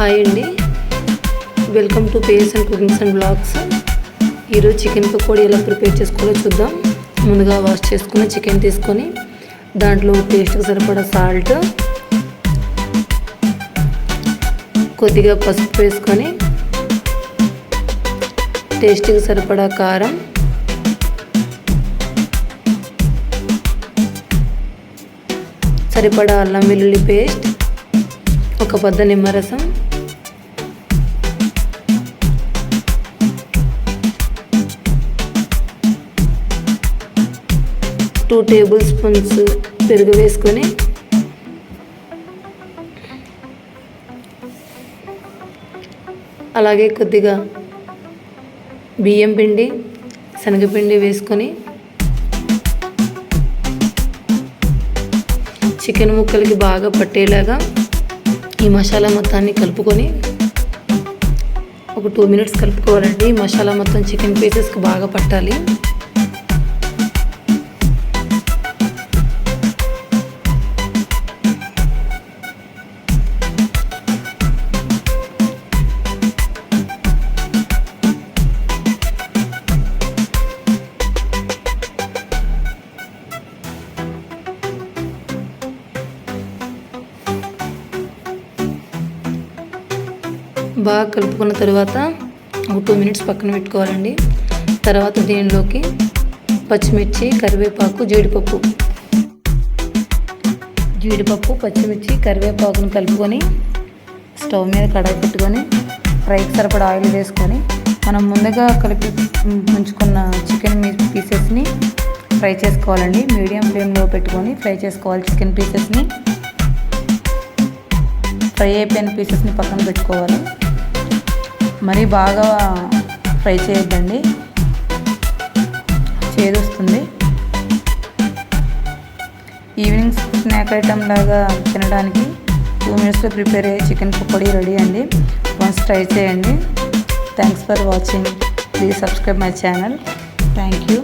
Hi అండి, welcome to pace and cookings and blogs. ఈరోజు chicken pakodi ఎలా ప్రిపేర్ చేసుకోవాలో చూద్దాం. ముందుగా వాష్ చేసుకుని చికెన్ తీసుకొని దాంట్లో టేస్ట్కి సరిపడా సాల్ట్, కొద్దిగా పసుపు వేసుకొని టేస్ట్కి సరిపడా కారం, సరిపడా అల్లం వెల్లుల్లి పేస్ట్, ఒక పెద్ద నిమ్మరసం, టూ టేబుల్ స్పూన్స్ పెరుగు వేసుకొని అలాగే కొద్దిగా బియ్యం పిండి, శనగపిండి వేసుకొని చికెన్ ముక్కలకి బాగా పట్టేలాగా ఈ మసాలా మొత్తాన్ని కలుపుకొని ఒక 2 minutes కలుపుకోవాలండి. ఈ మసాలా మొత్తం చికెన్ పీసెస్కి బాగా పట్టాలి. బాగా కలుపుకున్న తర్వాత ఒక 2 minutes పక్కన పెట్టుకోవాలండి. తర్వాత దీనిలోకి పచ్చిమిర్చి, కరివేపాకు, జీడిపప్పు, పచ్చిమిర్చి, కరివేపాకును కలుపుకొని స్టవ్ మీద కడాయి పెట్టుకొని ఫ్రైకి సరిపడా ఆయిల్ వేసుకొని మనం ముందుగా కలిపి ఉంచుకున్న చికెన్ పీసెస్ని ఫ్రై చేసుకోవాలండి. మీడియం ఫ్లేమ్లో పెట్టుకొని ఫ్రై చేసుకోవాలి. చికెన్ పీసెస్ని ఫ్రై అయిపోయిన పీసెస్ని పక్కన పెట్టుకోవాలి. మరీ బాగా ఫ్రై చేయొద్దండి, చేదొస్తుంది. ఈవినింగ్ స్నాక్ ఐటమ్ లాగా తినడానికి 2 minutesలో ప్రిపేర్ అయ్యే చికెన్ పకోడీ రెడీ అండి. వన్స్ ట్రై చేయండి. Thanks for watching. Please subscribe my channel. Thank you.